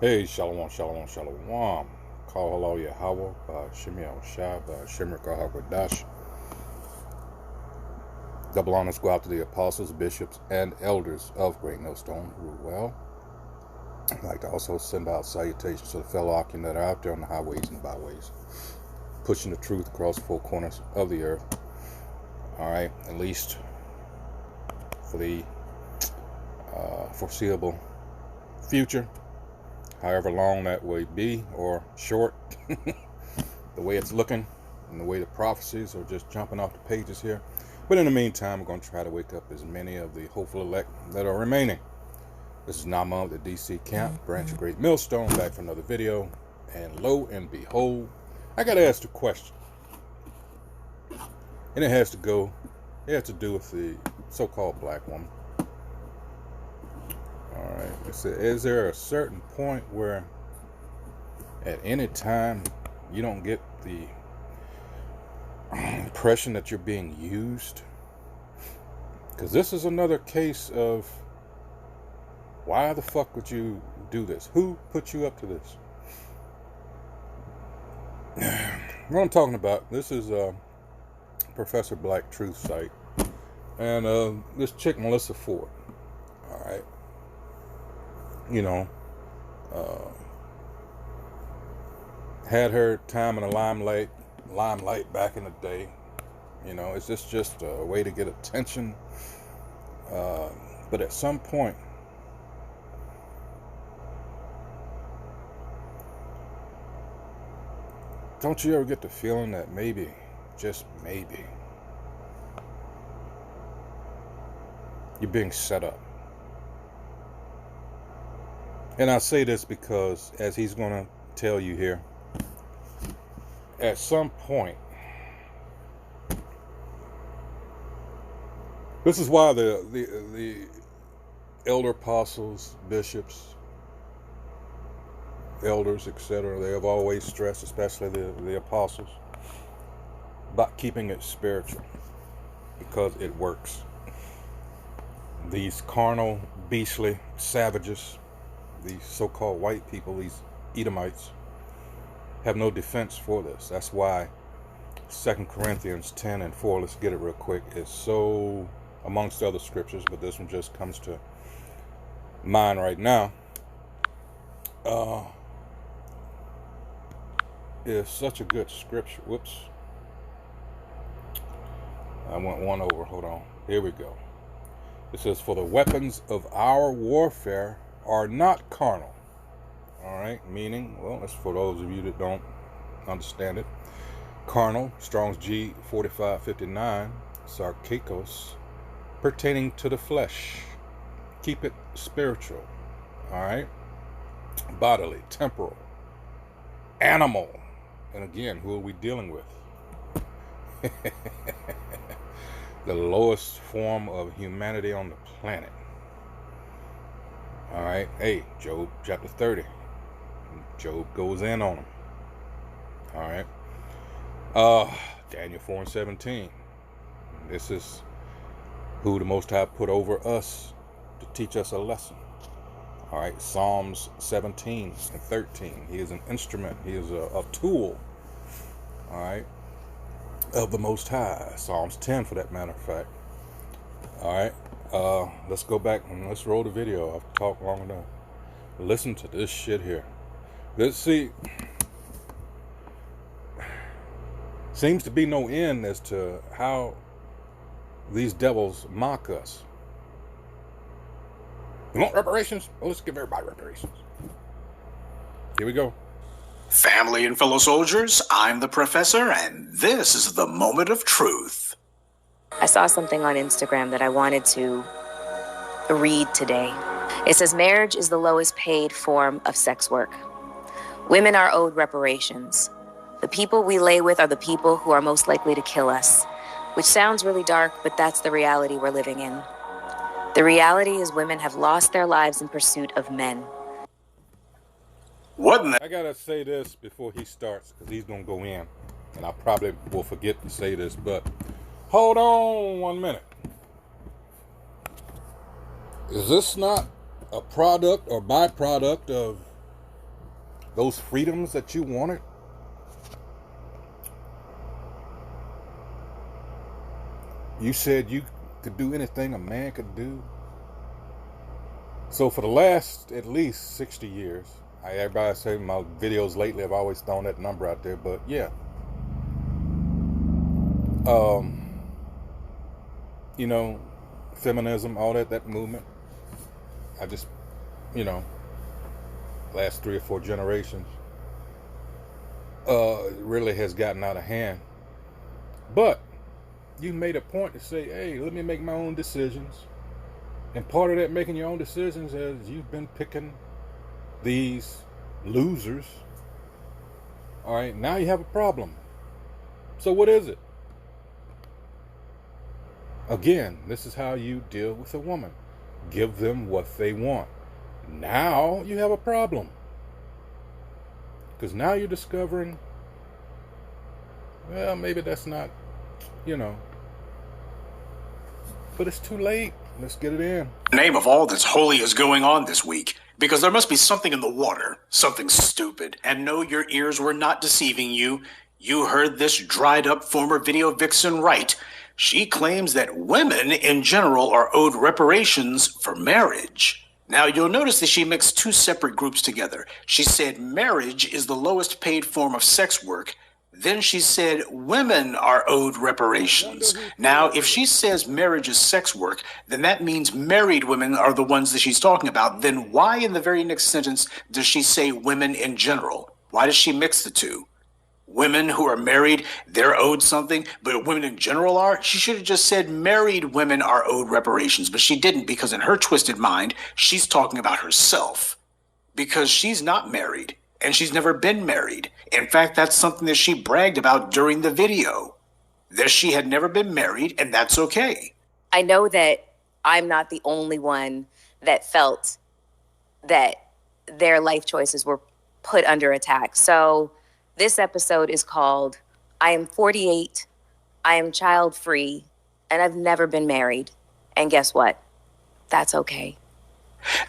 Hey, shalom, shalom, shalom. Call hello Yahweh, Shemi Shah, Shemir Kahawadash. Double honors go out to the apostles, bishops, and elders of Great Millstone who rule well. I'd like to also send out salutations to the fellow Akim that are out there on the highways and byways, pushing the truth across the four corners of the earth. Alright, at least for the foreseeable future. However long that may be, or short, the way it's looking, and the way the prophecies are just jumping off the pages here. But in the meantime, we're going to try to wake up as many of the hopeful elect that are remaining. This is Nama of the DC Camp, branch of Great Millstone, back for another video. And lo and behold, I got to ask the question. And it has to do with the so-called black woman. Alright, is there a certain point where at any time you don't get the impression that you're being used? Because this is another case of why the fuck would you do this? Who put you up to this? What I'm talking about, this is Professor Black Truth site, and this chick Melissa Ford, alright, had her time in the limelight back in the day. It's just a way to get attention. But at some point, don't you ever get the feeling that maybe, just maybe, you're being set up? And I say this because, as he's going to tell you here, at some point, this is why the elder apostles, bishops, elders, etc., they have always stressed, especially the apostles, about keeping it spiritual, because it works. These carnal, beastly savages, these so-called white people, these Edomites, have no defense for this. That's why 2 Corinthians 10:4, let's get it real quick, is so, amongst other scriptures, but this one just comes to mind right now, is such a good scripture. Whoops. I went one over. Hold on. Here we go. It says, for the weapons of our warfare are not carnal. Alright, meaning, well, that's for those of you that don't understand it. Carnal, Strong's G 4559, sarkikos, pertaining to the flesh. Keep it spiritual. Alright? Bodily, temporal, animal. And again, who are we dealing with? The lowest form of humanity on the planet. Alright, hey, Job chapter 30. Job goes in on them. Alright. Daniel 4:17. This is who the Most High put over us to teach us a lesson. Alright, Psalms 17:13. He is an instrument. He is a tool. Alright, of the Most High. Psalms 10, for that matter of fact. Alright, let's go back and let's roll the video. I've talked long enough. Listen to this shit here. Let's see. Seems to be no end as to how these devils mock us. You want reparations? Well, let's give everybody reparations. Here we go. Family and fellow soldiers, I'm the professor, and this is the moment of truth. I saw something on Instagram that I wanted to read today. It says, marriage is the lowest paid form of sex work. Women are owed reparations. The people we lay with are the people who are most likely to kill us, which sounds really dark, but that's the reality we're living in. The reality is women have lost their lives in pursuit of men. What in the... I gotta say this before he starts, because he's gonna go in, and I probably will forget to say this, but hold on 1 minute. Is this not a product or byproduct of those freedoms that you wanted, you said you could do anything a man could do. So for the last at least 60 years, everybody say in my videos lately, I've always thrown that number out there, but yeah. You know, feminism, all that movement, I just, you know, last 3 or 4 generations, really has gotten out of hand. But you made a point to say, hey, let me make my own decisions. And part of that making your own decisions is you've been picking these losers. All right, now you have a problem. So what is it? Again, this is how you deal with a woman. Give them what they want. Now you have a problem. Because now you're discovering, well, maybe that's not, you know. But it's too late. Let's get it in. The name of all that's holy is going on this week, because there must be something in the water, something stupid. And no, your ears were not deceiving you. You heard this dried up former video vixen right. She claims that women in general are owed reparations for marriage. Now, you'll notice that she mixed 2 separate groups together. She said marriage is the lowest paid form of sex work. Then she said women are owed reparations. Now, if she says marriage is sex work, then that means married women are the ones that she's talking about. Then why in the very next sentence does she say women in general? Why does she mix the 2? Women who are married, they're owed something, but women in general are? She should have just said married women are owed reparations, but she didn't, because in her twisted mind, she's talking about herself. Because she's not married, and she's never been married. In fact, that's something that she bragged about during the video, that she had never been married, and that's okay. I know that I'm not the only one that felt that their life choices were put under attack. So this episode is called, I am 48, I am child-free, and I've never been married. And guess what? That's okay.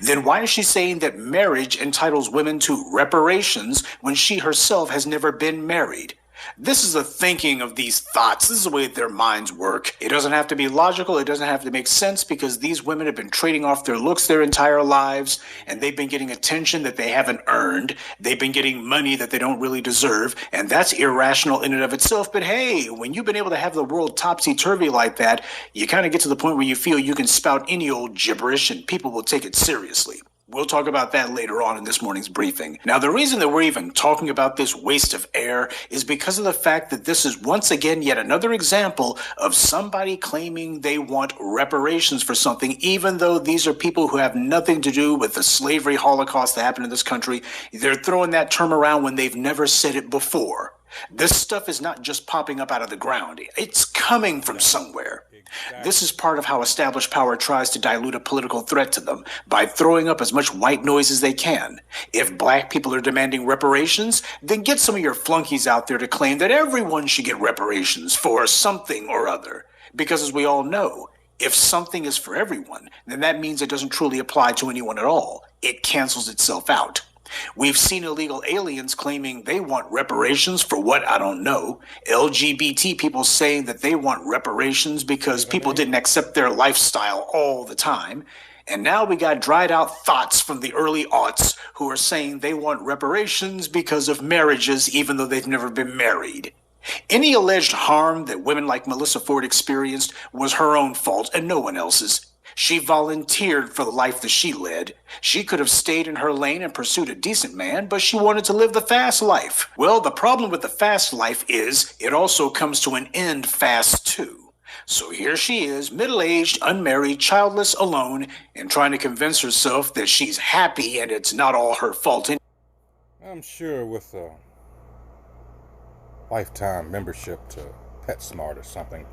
Then why is she saying that marriage entitles women to reparations when she herself has never been married? This is the thinking of these thoughts. This is the way their minds work. It doesn't have to be logical. It doesn't have to make sense, because these women have been trading off their looks their entire lives, and they've been getting attention that they haven't earned. They've been getting money that they don't really deserve, and that's irrational in and of itself. But hey, when you've been able to have the world topsy-turvy like that, you kind of get to the point where you feel you can spout any old gibberish and people will take it seriously. We'll talk about that later on in this morning's briefing. Now, the reason that we're even talking about this waste of air is because of the fact that this is once again yet another example of somebody claiming they want reparations for something, even though these are people who have nothing to do with the slavery holocaust that happened in this country. They're throwing that term around when they've never said it before. This stuff is not just popping up out of the ground. It's coming from somewhere. This is part of how established power tries to dilute a political threat to them, by throwing up as much white noise as they can. If black people are demanding reparations, then get some of your flunkies out there to claim that everyone should get reparations for something or other. Because as we all know, if something is for everyone, then that means it doesn't truly apply to anyone at all. It cancels itself out. We've seen illegal aliens claiming they want reparations for what, I don't know. LGBT people saying that they want reparations because people didn't accept their lifestyle all the time. And now we got dried out thoughts from the early aughts who are saying they want reparations because of marriages even though they've never been married. Any alleged harm that women like Melissa Ford experienced was her own fault and no one else's. She volunteered for the life that she led. She could have stayed in her lane and pursued a decent man, but she wanted to live the fast life. Well, the problem with the fast life is it also comes to an end fast too. So here she is, middle-aged, unmarried, childless, alone, and trying to convince herself that she's happy and it's not all her fault. I'm sure with a lifetime membership to PetSmart or something.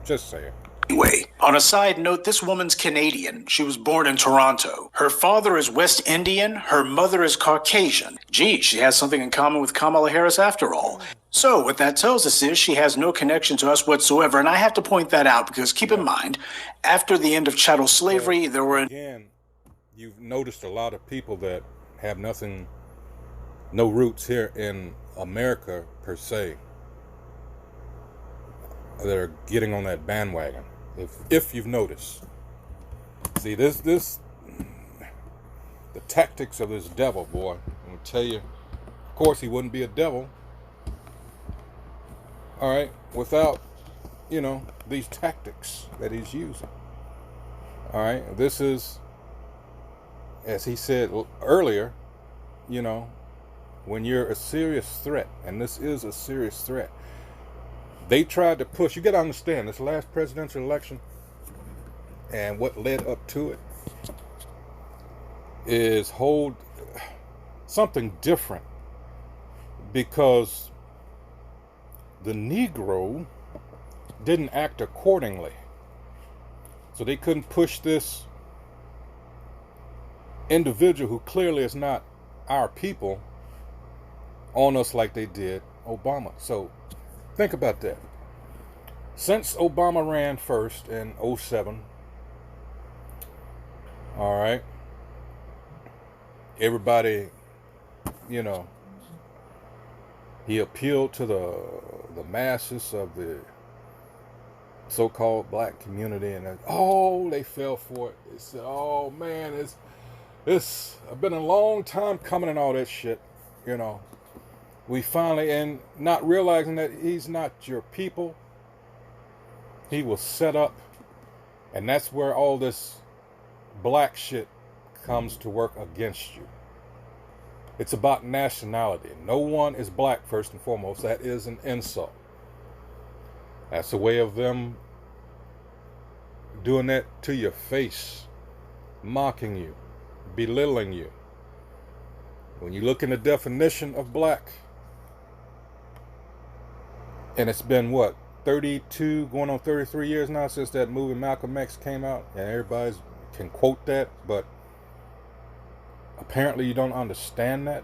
Just saying. Anyway, on a side note, this woman's Canadian. She was born in Toronto. Her father is West Indian. Her mother is Caucasian. Gee, she has something in common with Kamala Harris after all. So what that tells us is she has no connection to us whatsoever. And I have to point that out because keep in mind, after the end of chattel slavery, there were... Again, you've noticed a lot of people that have nothing no roots here in America per se that are getting on that bandwagon. If you've noticed, see this the tactics of this devil, boy. I'm gonna tell you. Of course, he wouldn't be a devil, all right, without these tactics that he's using. All right, this is, as he said earlier, when you're a serious threat, and this is a serious threat. They tried to push, you got to understand, this last presidential election and what led up to it is something different, because the Negro didn't act accordingly. So they couldn't push this individual who clearly is not our people on us like they did Obama. So think about that. Since Obama ran first in 2007, all right, everybody, he appealed to the masses of the so-called black community, and they fell for it. They said, "Oh man, it's been a long time coming," and all that shit. We finally, and not realizing that he's not your people. He was set up, and that's where all this black shit comes to work against you. It's about nationality. No one is black, first and foremost. That is an insult. That's a way of them doing that to your face, mocking you, belittling you. When you look in the definition of black, and it's been 32 going on 33 years now since that movie Malcolm X came out, and everybody can quote that, but apparently you don't understand that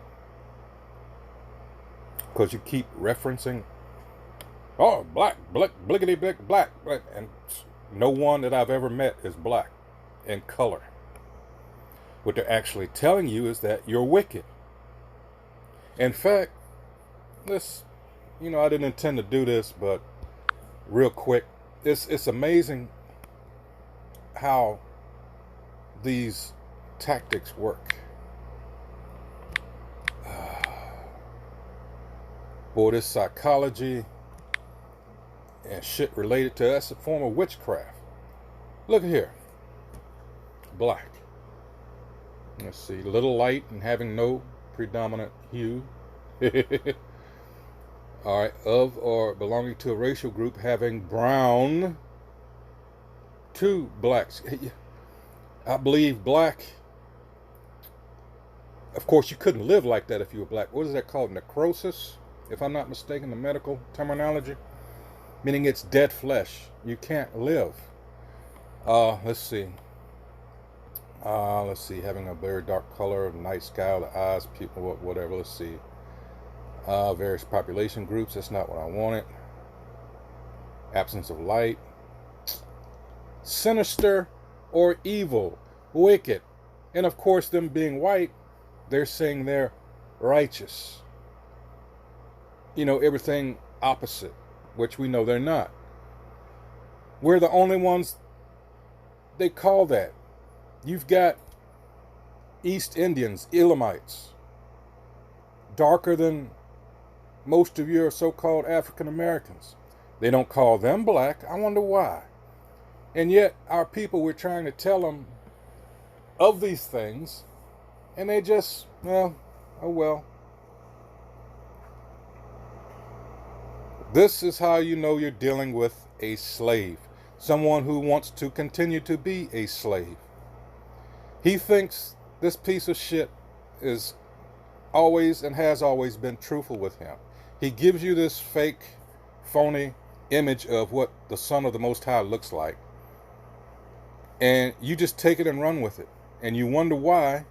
because you keep referencing, black, blickety black, and no one that I've ever met is black in color. What they're actually telling you is that you're wicked. In fact, I didn't intend to do this, but real quick, it's amazing how these tactics work. Boy, this psychology and shit related to that's a form of witchcraft. Look at here. Black. Let's see. Little light and having no predominant hue. All right. Of or belonging to a racial group having brown to blacks. I believe black. Of course, you couldn't live like that if you were black. What is that called? Necrosis, if I'm not mistaken, the medical terminology. Meaning it's dead flesh. You can't live. Let's see. Having a very dark color, night sky, the eyes, people, whatever. Let's see. Various population groups. That's not what I wanted. Absence of light. Sinister or evil. Wicked. And of course, them being white, they're saying they're righteous. Everything opposite, which we know they're not. We're the only ones they call that. You've got East Indians, Elamites, darker than most of your so-called African Americans. They don't call them black. I wonder why. And yet our people, we're trying to tell them of these things, and they just, oh well. This is how you know you're dealing with a slave. Someone who wants to continue to be a slave. He thinks this piece of shit is always and has always been truthful with him. He gives you this fake, phony image of what the Son of the Most High looks like. And you just take it and run with it. And you wonder why,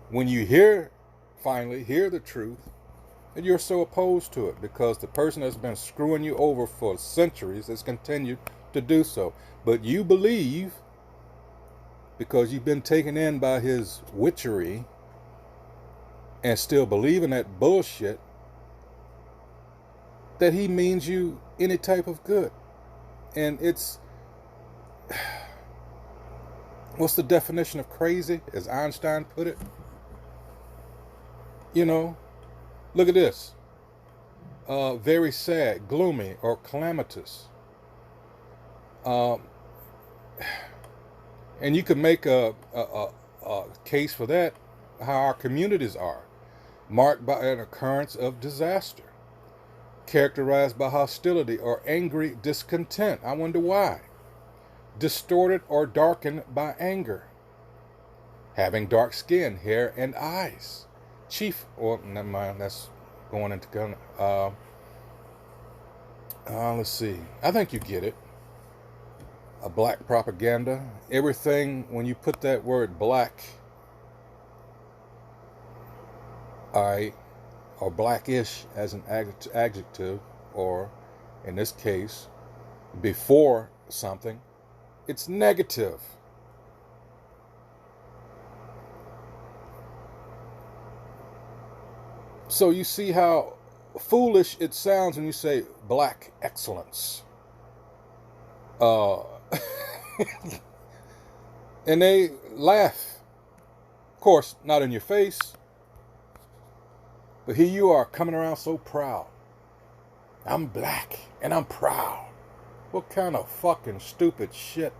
when you finally hear the truth, that you're so opposed to it. Because the person that's been screwing you over for centuries has continued to do so. But you believe, because you've been taken in by his witchery, and still believe in that bullshit, that he means you any type of good. And it's, what's the definition of crazy, as Einstein put it? You know, look at this. Very sad, gloomy, or calamitous. And you could make a case for that, how our communities are marked by an occurrence of disaster, characterized by hostility or angry discontent. I wonder why. Distorted or darkened by anger. Having dark skin, hair, and eyes. Chief, or never mind, that's going into gun. Let's see. I think you get it. A black propaganda. Everything, when you put that word black, or blackish as an adjective, or in this case, before something, it's negative. So you see how foolish it sounds when you say black excellence. And they laugh. Of course, not in your face. But here you are coming around so proud. I'm black and I'm proud. What kind of fucking stupid shit?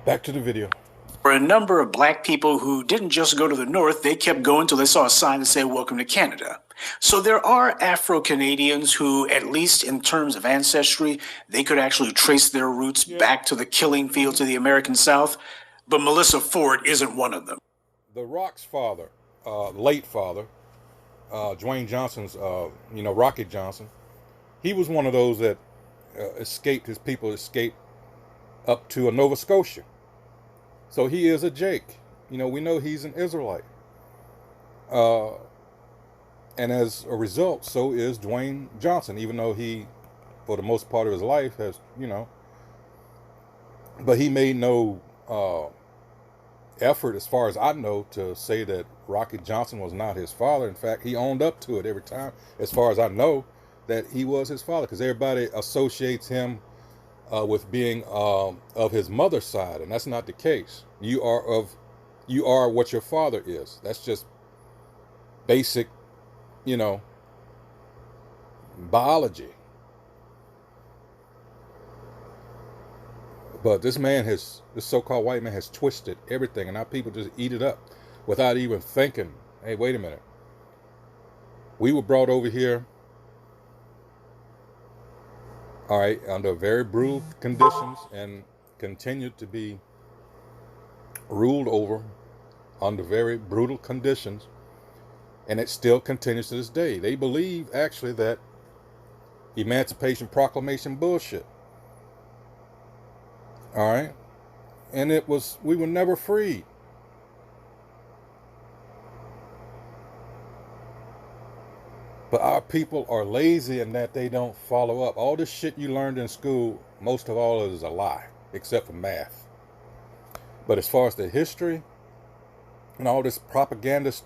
Back to the video. For a number of black people who didn't just go to the North, they kept going till they saw a sign that said, "Welcome to Canada." So there are Afro-Canadians who, at least in terms of ancestry, they could actually trace their roots back to the killing fields of the American South. But Melissa Ford isn't one of them. The Rock's father, late father, Dwayne Johnson's, Rocky Johnson, he was one of those that escaped, his people escaped up to Nova Scotia. So he is a Jake. We know he's an Israelite. And as a result, so is Dwayne Johnson, even though he, for the most part of his life, has, but he made no effort, as far as I know, to say that Rocky Johnson was not his father. In fact, he owned up to it every time, as far as I know, that he was his father, because everybody associates him with being of his mother's side, and that's not the case. You are what your father is. That's just basic, biology. But this so-called white man has twisted everything, and now people just eat it up without even thinking, hey, wait a minute. We were brought over here, all right, under very brutal conditions, and continued to be ruled over under very brutal conditions, and it still continues to this day. They believe, actually, that Emancipation Proclamation bullshit. All right, and we were never freed. But our people are lazy in that they don't follow up. All this shit you learned in school, most of all is a lie, except for math. But as far as the history and all this propagandist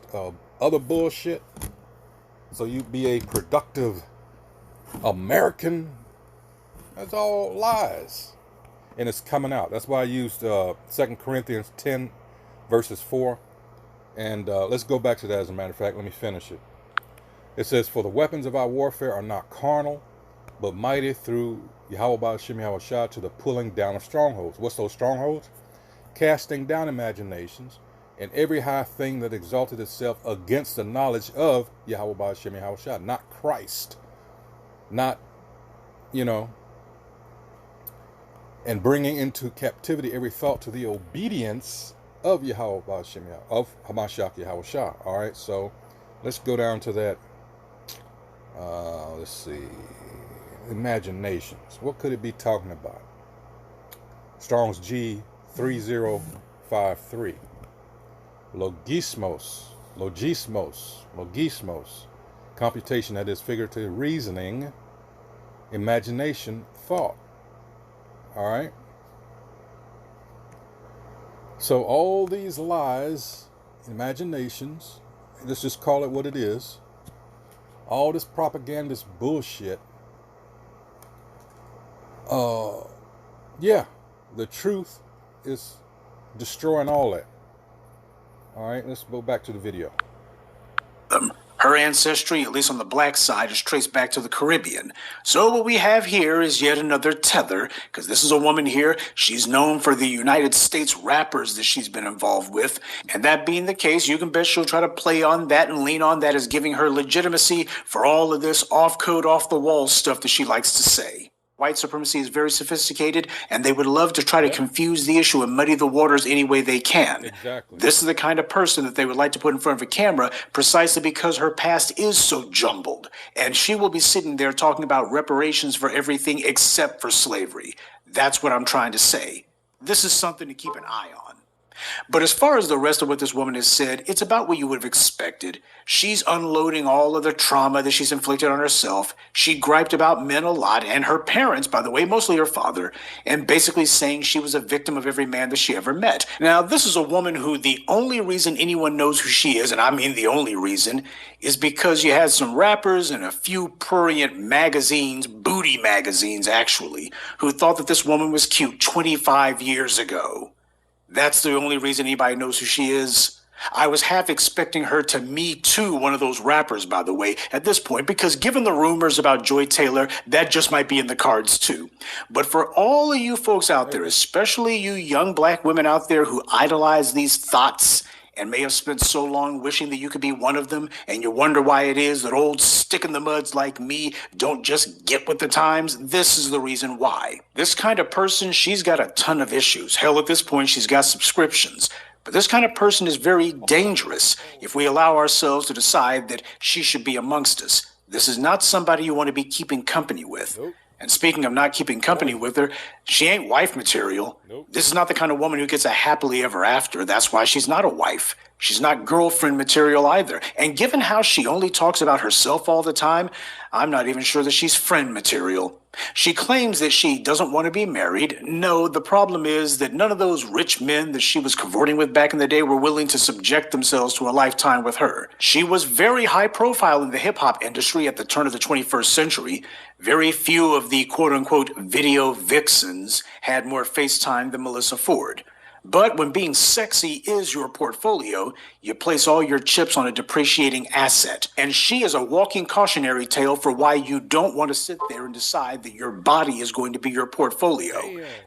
other bullshit, so you be a productive American, that's all lies. And it's coming out. That's why I used 2 Corinthians 10 verses 4. And let's go back to that, as a matter of fact. Let me finish it. It says, "For the weapons of our warfare are not carnal, but mighty through Yahweh Ba'ashem Yahushua to the pulling down of strongholds." What's those strongholds? Casting down imaginations and every high thing that exalted itself against the knowledge of Yahweh Ba'ashem Yahushua. Not Christ. Not, and bringing into captivity every thought to the obedience of Yahweh Ba'ashem, of Hamashiach Yahushua. All right, so let's go down to that. Let's see. Imaginations. What could it be talking about? Strong's G 3053. Logismos. Computation, that is figurative reasoning, imagination, thought. All right. So all these lies, imaginations, let's just call it what it is, all this propagandist bullshit, yeah, the truth is destroying all that. All right, let's go back to the video. Her ancestry, at least on the black side, is traced back to the Caribbean. So what we have here is yet another tether, because this is a woman here. She's known for the United States rappers that she's been involved with. And that being the case, you can bet she'll try to play on that and lean on that as giving her legitimacy for all of this off-code, off-the-wall stuff that she likes to say. White supremacy is very sophisticated, and they would love to try to confuse the issue and muddy the waters any way they can. Exactly. This is the kind of person that they would like to put in front of a camera precisely because her past is so jumbled. And she will be sitting there talking about reparations for everything except for slavery. That's what I'm trying to say. This is something to keep an eye on. But as far as the rest of what this woman has said, it's about what you would have expected. She's unloading all of the trauma that she's inflicted on herself. She griped about men a lot, and her parents, by the way, mostly her father, and basically saying she was a victim of every man that she ever met. Now, this is a woman who the only reason anyone knows who she is, and I mean the only reason, is because you had some rappers and a few prurient magazines, booty magazines actually, who thought that this woman was cute 25 years ago. That's the only reason anybody knows who she is. I was half expecting her to Me Too one of those rappers, by the way, at this point, because given the rumors about Joy Taylor, that just might be in the cards too. But for all of you folks out there, especially you young black women out there who idolize these thoughts and may have spent so long wishing that you could be one of them, and you wonder why it is that old stick-in-the-muds like me don't just get with the times, this is the reason why. This kind of person, she's got a ton of issues. Hell, at this point, she's got subscriptions. But this kind of person is very dangerous if we allow ourselves to decide that she should be amongst us. This is not somebody you want to be keeping company with. Nope. And speaking of not keeping company with her, she ain't wife material. Nope. This is not the kind of woman who gets a happily ever after. That's why she's not a wife. She's not girlfriend material either. And given how she only talks about herself all the time, I'm not even sure that she's friend material. She claims that she doesn't want to be married. No, the problem is that none of those rich men that she was cavorting with back in the day were willing to subject themselves to a lifetime with her. She was very high profile in the hip-hop industry at the turn of the 21st century. Very few of the quote-unquote video vixens had more face time than Melissa Ford. But when being sexy is your portfolio, you place all your chips on a depreciating asset. And she is a walking cautionary tale for why you don't want to sit there and decide that your body is going to be your portfolio.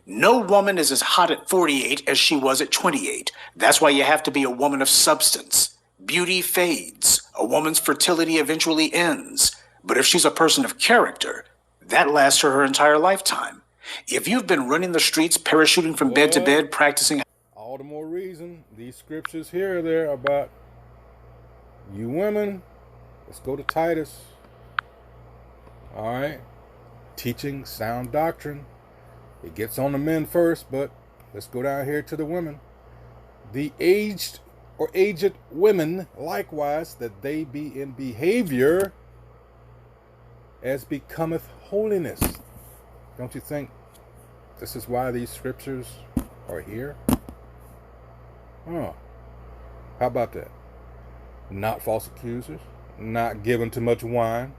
No woman is as hot at 48 as she was at 28. That's why you have to be a woman of substance. Beauty fades. A woman's fertility eventually ends. But if she's a person of character, that lasts her entire lifetime. If you've been running the streets, parachuting from bed to bed, practicing... All the more reason these scriptures here are there about you women. Let's go to Titus. All right. Teaching sound doctrine. It gets on the men first, but let's go down here to the women. The aged or aged women, likewise, that they be in behavior as becometh holiness. Don't you think this is why these scriptures are here? How about that? Not false accusers, not given too much wine.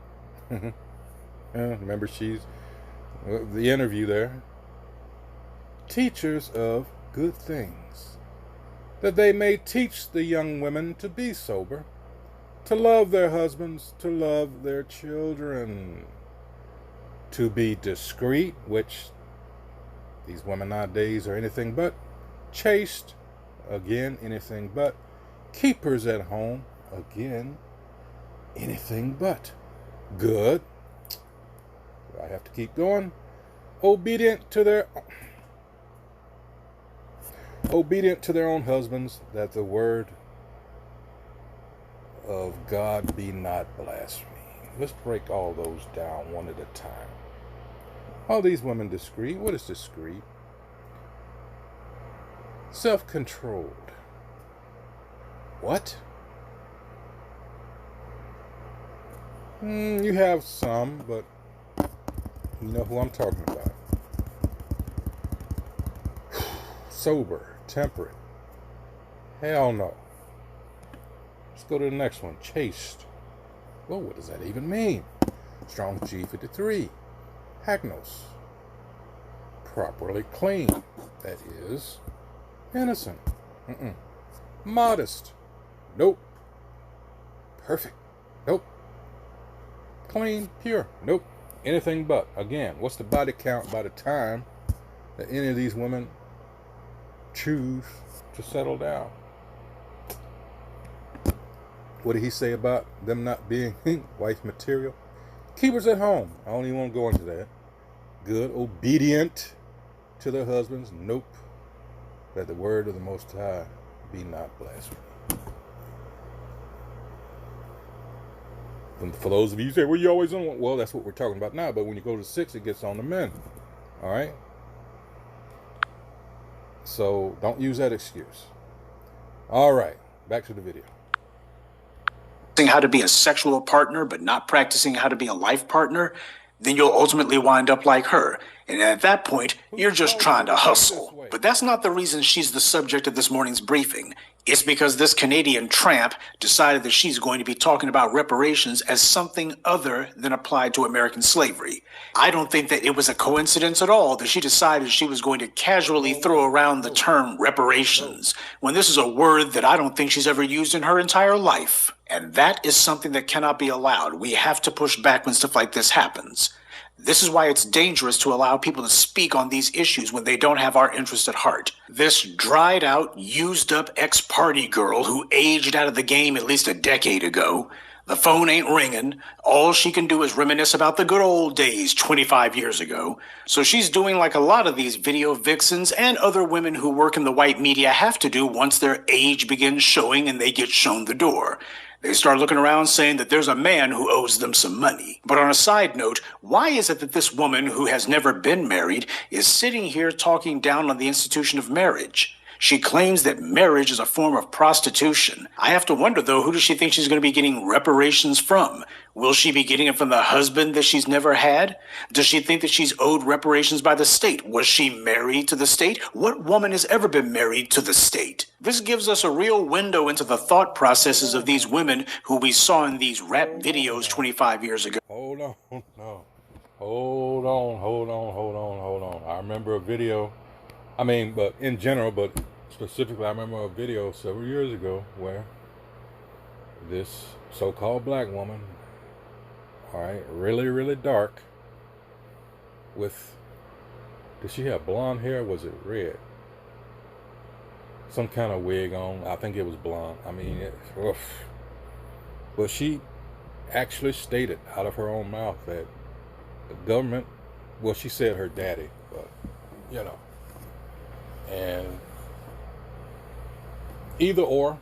Remember the interview there. Teachers of good things, that they may teach the young women to be sober, to love their husbands, to love their children, to be discreet, which these women nowadays are anything but chaste, again, anything but keepers at home, again, anything but good. I have to keep going. Obedient to their own husbands, that the word of God be not blasphemed. Let's break all those down one at a time. Are these women discreet? What is discreet? Self-controlled. What? You have some, but you know who I'm talking about. Sober, temperate, Hell no. Let's go to the next one. Chaste. Well, what does that even mean? Strong G53. Hagnos. Properly clean. That is innocent. Modest. Nope. Perfect. Nope. Clean, pure. Nope. Anything but. Again, what's the body count by the time that any of these women choose to settle down? What did he say about them not being wife material? Keepers at home. I don't even want to go into that. Good. Obedient to their husbands. Nope. That the word of the Most High be not blasphemed. And for those of you who say, well, you always on one. Well, that's what we're talking about now. But when you go to 6, it gets on the men. All right? So don't use that excuse. All right. Back to the video. How to be a sexual partner, but not practicing how to be a life partner, then you'll ultimately wind up like her. And at that point, you're just trying to hustle. But that's not the reason she's the subject of this morning's briefing. It's because this Canadian tramp decided that she's going to be talking about reparations as something other than applied to American slavery. I don't think that it was a coincidence at all that she decided she was going to casually throw around the term reparations, when this is a word that I don't think she's ever used in her entire life. And that is something that cannot be allowed. We have to push back when stuff like this happens. This is why it's dangerous to allow people to speak on these issues when they don't have our interest at heart. This dried out, used up ex-party girl who aged out of the game at least a decade ago. The phone ain't ringing. All she can do is reminisce about the good old days 25 years ago. So she's doing like a lot of these video vixens and other women who work in the white media have to do once their age begins showing and they get shown the door. They start looking around saying that there's a man who owes them some money. But on a side note, why is it that this woman who has never been married is sitting here talking down on the institution of marriage? She claims that marriage is a form of prostitution. I have to wonder, though, who does she think she's going to be getting reparations from? Will she be getting it from the husband that she's never had? Does she think that she's owed reparations by the state? Was she married to the state? What woman has ever been married to the state? This gives us a real window into the thought processes of these women who we saw in these rap videos 25 years ago. Hold on. No. Hold on. I remember a video. But in general, but specifically, I remember a video several years ago where this so-called black woman, all right, really, really dark, with, did she have blonde hair? Was it red? Some kind of wig on. I think it was blonde. But she actually stated out of her own mouth that the government, well, she said her daddy, but, you know. And either or,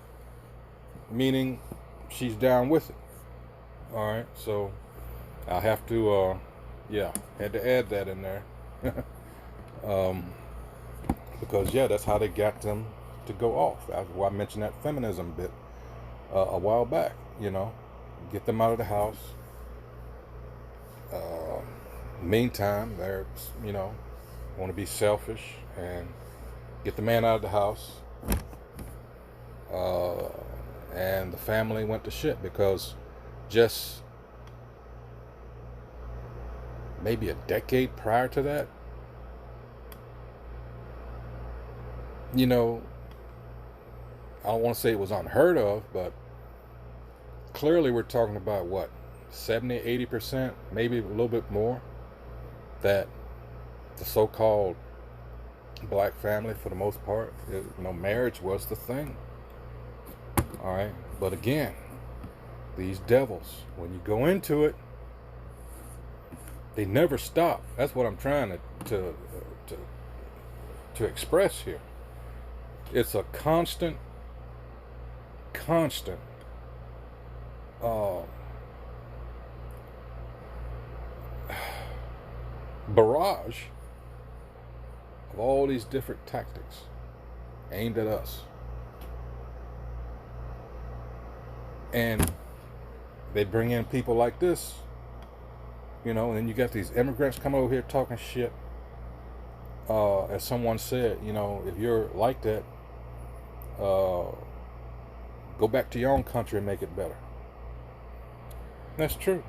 meaning she's down with it. All right, so I have to, had to add that in there. Because, that's how they got them to go off. That's why I mentioned that feminism bit a while back, Get them out of the house. Meantime, they're, want to be selfish and get the man out of the house, and the family went to shit because just maybe a decade prior to that, I don't want to say it was unheard of, but clearly we're talking about 70, 80%, maybe a little bit more, that the so-called black family, for the most part, marriage was the thing. All right, but again, these devils, when you go into it, they never stop. That's what I'm trying to express here. It's a constant barrage of all these different tactics aimed at us. And they bring in people like this, and then you got these immigrants coming over here talking shit. As someone said, if you're like that, Go back to your own country and make it better. That's true.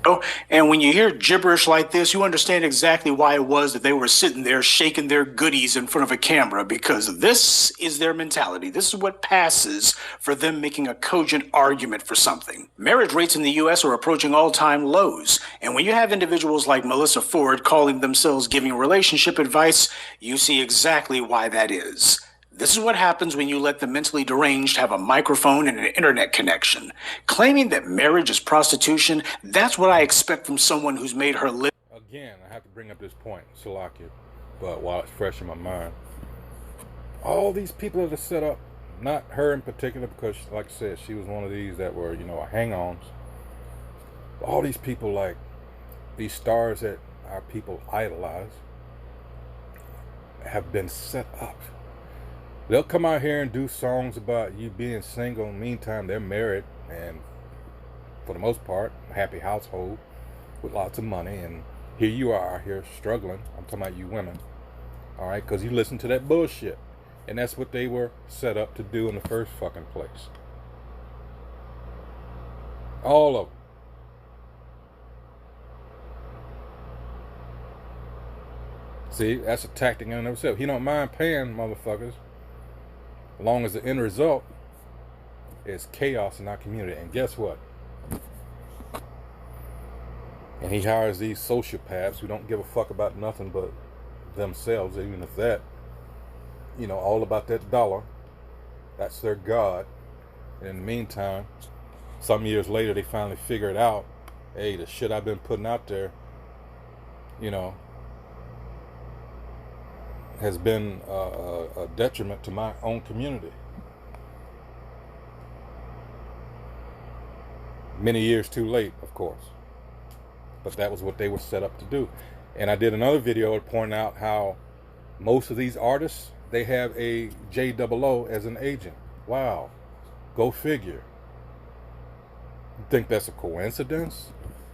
Oh, and when you hear gibberish like this, you understand exactly why it was that they were sitting there shaking their goodies in front of a camera, because this is their mentality. This is what passes for them making a cogent argument for something. Marriage rates in the U.S. are approaching all-time lows, and when you have individuals like Melissa Ford calling themselves giving relationship advice, you see exactly why that is. This is what happens when you let the mentally deranged have a microphone and an internet connection. Claiming that marriage is prostitution, that's what I expect from someone who's made her live. Again, I have to bring up this point, Salakia, but while it's fresh in my mind. All these people that are set up, not her in particular, because like I said, she was one of these that were, hang-ons. All these people, like these stars that our people idolize, have been set up. They'll come out here and do songs about you being single. Meantime, they're married and, for the most part, a happy household with lots of money. And here you are out here struggling. I'm talking about you women. All right? Because you listen to that bullshit. And that's what they were set up to do in the first fucking place. All of them. See, that's a tactic in and of itself. He don't mind paying motherfuckers, as long as the end result is chaos in our community. And guess what? And he hires these sociopaths who don't give a fuck about nothing but themselves, even if that, all about that dollar. That's their God. And in the meantime, some years later, they finally figure it out. Hey, the shit I've been putting out there, has been a detriment to my own community. Many years too late, of course. But that was what they were set up to do. And I did another video pointing out how most of these artists, they have a JOO as an agent. Wow. Go figure. You think that's a coincidence?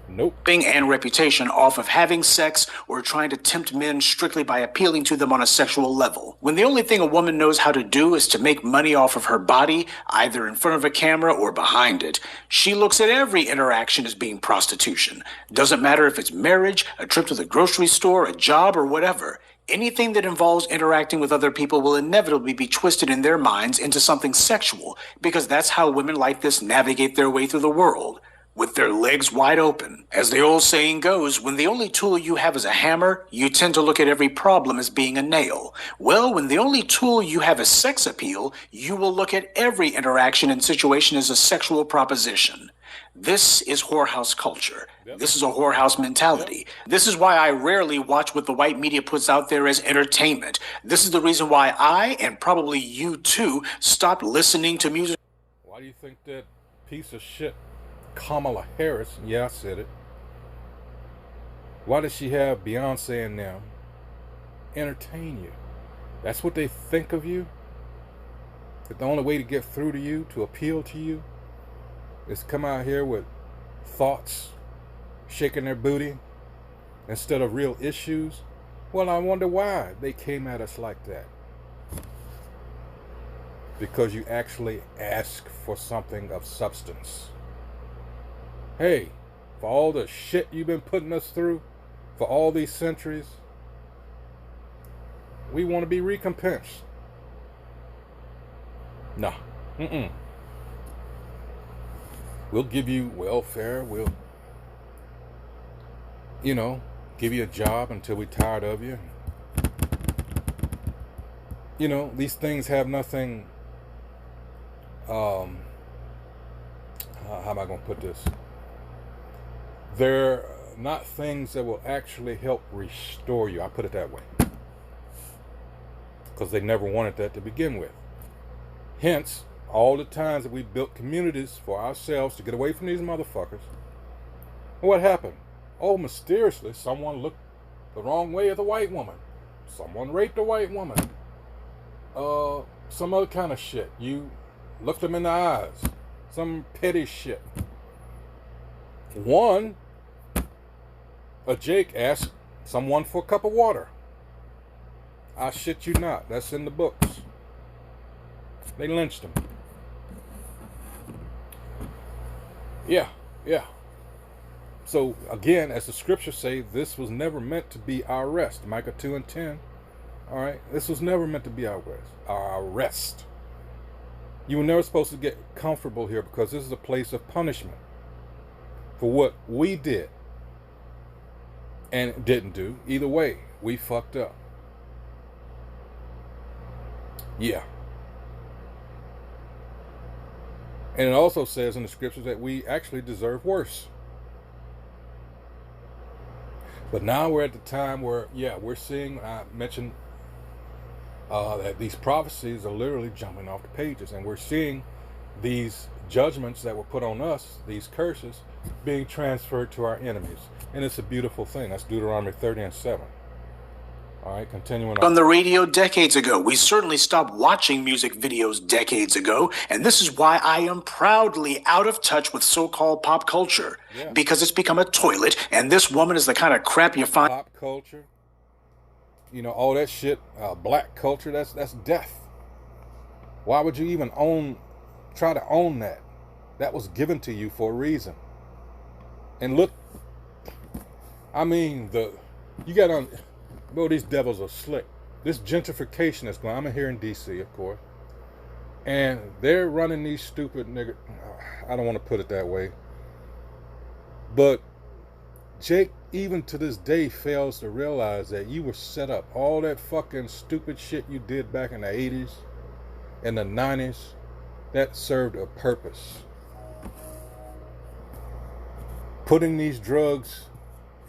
Nope. And reputation off of having sex or trying to tempt men strictly by appealing to them on a sexual level. When the only thing a woman knows how to do is to make money off of her body, either in front of a camera or behind it, she looks at every interaction as being prostitution. Doesn't matter if it's marriage, a trip to the grocery store, a job, or whatever. Anything that involves interacting with other people will inevitably be twisted in their minds into something sexual, because that's how women like this navigate their way through the world. With their legs wide open. As the old saying goes, when the only tool you have is a hammer, you tend to look at every problem as being a nail. Well, when the only tool you have is sex appeal, you will look at every interaction and situation as a sexual proposition. This is whorehouse culture. Yep. This is a whorehouse mentality. Yep. This is why I rarely watch what the white media puts out there as entertainment. This is the reason why I, and probably you too, stopped listening to music. Why do you think that piece of shit Kamala Harris, yeah, I said it. Why does she have Beyonce and them entertain you? That's what they think of you? That the only way to get through to you, to appeal to you, is come out here with thoughts, shaking their booty, instead of real issues? Well, I wonder why they came at us like that. Because you actually ask for something of substance. Hey, for all the shit you've been putting us through for all these centuries, we want to be recompensed. Nah. We'll give you welfare. We'll, give you a job until we're tired of you. These things have nothing, how am I going to put this? They're not things that will actually help restore you. I put it that way. Because they never wanted that to begin with. Hence, all the times that we built communities for ourselves to get away from these motherfuckers. What happened? Oh, mysteriously, someone looked the wrong way at the white woman. Someone raped a white woman. Some other kind of shit. You looked them in the eyes. Some petty shit. A Jake asked someone for a cup of water. I shit you not. That's in the books. They lynched him. Yeah, yeah. So again, as the scriptures say, this was never meant to be our rest. Micah 2:10. All right, this was never meant to be our rest. Our rest. You were never supposed to get comfortable here because this is a place of punishment for what we did and didn't do. Either way, we fucked up. Yeah. And it also says in the scriptures that we actually deserve worse. But now we're at the time where, yeah, we're seeing, I mentioned that these prophecies are literally jumping off the pages. And we're seeing these judgments that were put on us, these curses, being transferred to our enemies. And it's a beautiful thing. That's Deuteronomy 30:7. All right, continuing on the radio decades ago. We certainly stopped watching music videos decades ago, and this is why I am proudly out of touch with so-called pop culture, because it's become a toilet, and this woman is the kind of crap you find. Pop culture, you know, all that shit, black culture, that's death. Why would you even try to own that? That was given to you for a reason. And look, I mean, you got on. Bro, these devils are slick. This gentrification is going. I'm here in D.C., of course. And they're running these stupid niggas. I don't want to put it that way. But Jake, even to this day, fails to realize that you were set up. All that fucking stupid shit you did back in the 80s and the 90s, that served a purpose. Putting these drugs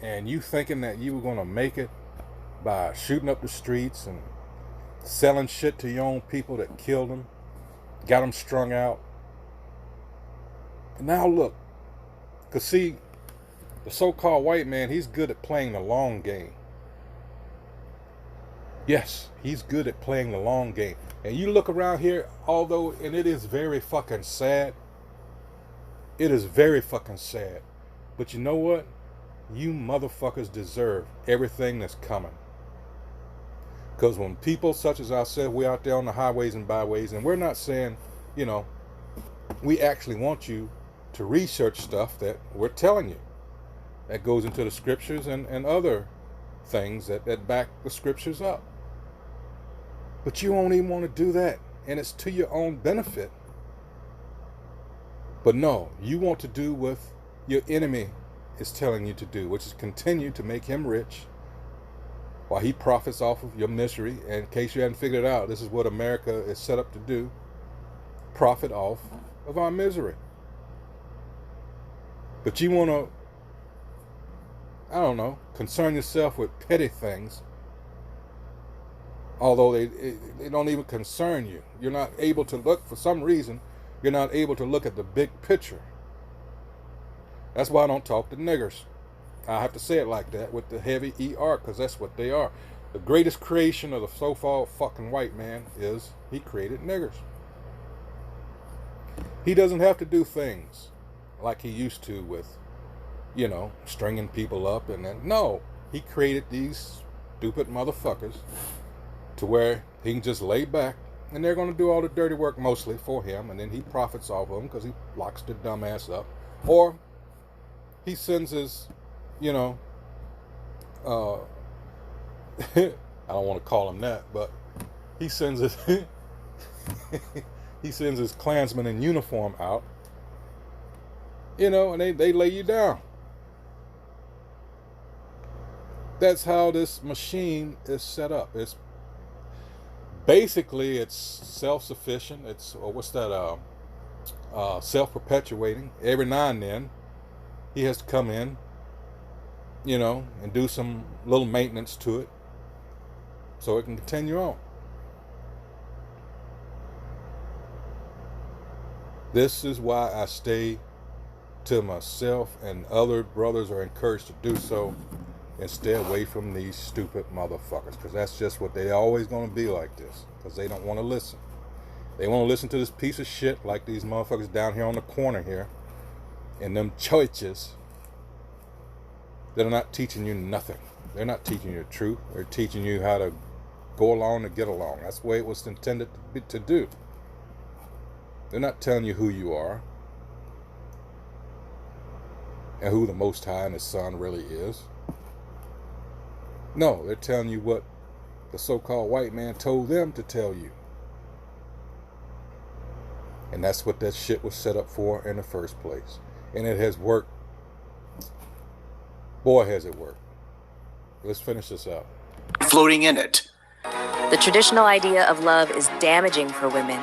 and you thinking that you were going to make it by shooting up the streets and selling shit to your own people that killed them, got them strung out. And now look, because see, the so-called white man, he's good at playing the long game. Yes, he's good at playing the long game. And you look around here, although, and it is very fucking sad. It is very fucking sad. But you know what? You motherfuckers deserve everything that's coming. Because when people such as ourselves, we're out there on the highways and byways, and we're not saying, you know, we actually want you to research stuff that we're telling you. That goes into the scriptures and other things that back the scriptures up. But you won't even want to do that. And it's to your own benefit. But no, you want to do what your enemy is telling you to do, which is continue to make him rich while he profits off of your misery. And in case you hadn't figured it out, this is what America is set up to do. Profit off of our misery. But you want to, I don't know, concern yourself with petty things, although they don't even concern you. You're not able to look, for some reason, you're not able to look at the big picture. That's why I don't talk to niggers. I have to say it like that with the heavy ER, because that's what they are. The greatest creation of the so-called fucking white man is he created niggers. He doesn't have to do things like he used to with, you know, stringing people up and then, no, he created these stupid motherfuckers to where he can just lay back and they're going to do all the dirty work mostly for him, and then he profits off of them because he locks the dumbass up, or he sends his, you know, I don't want to call him that, but he sends his he sends his Klansmen in uniform out, you know, and they lay you down. That's how this machine is set up. It's basically, it's self-sufficient. It's, or what's that, self-perpetuating. Every now and then he has to come in, you know, and do some little maintenance to it so it can continue on. This is why I stay to myself, and other brothers are encouraged to do so, and stay away from these stupid motherfuckers, because that's just what they always going to be like this, because they don't want to listen. They want to listen to this piece of shit like these motherfuckers down here on the corner here, and them churches that are not teaching you nothing. They're not teaching you the truth. They're teaching you how to go along to get along. That's the way it was intended to do. They're not telling you who you are. and who the Most High and His Son really is. No, they're telling you what the so-called white man told them to tell you. And that's what that shit was set up for in the first place. And it has worked. Boy, has it worked. Let's finish this out. Floating in it. The traditional idea of love is damaging for women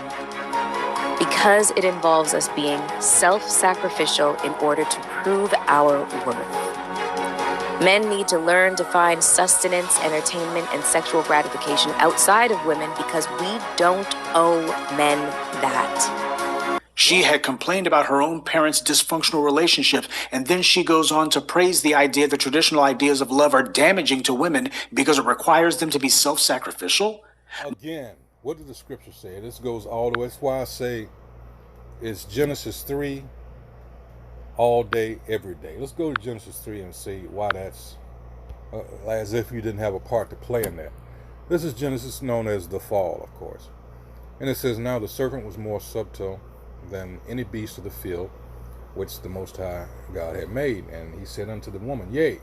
because it involves us being self-sacrificial in order to prove our worth. Men need to learn to find sustenance, entertainment, and sexual gratification outside of women because we don't owe men that. She had complained about her own parents' dysfunctional relationship, and then she goes on to praise the idea that traditional ideas of love are damaging to women because it requires them to be self-sacrificial. Again, what did the scripture say? This goes all the way. That's why I say it's Genesis 3 all day, every day. Let's go to Genesis 3 and see why that's as if you didn't have a part to play in that. This is Genesis, known as the fall, of course. And it says, now the serpent was more subtle than any beast of the field which the Most High God had made. And he said unto the woman, yea,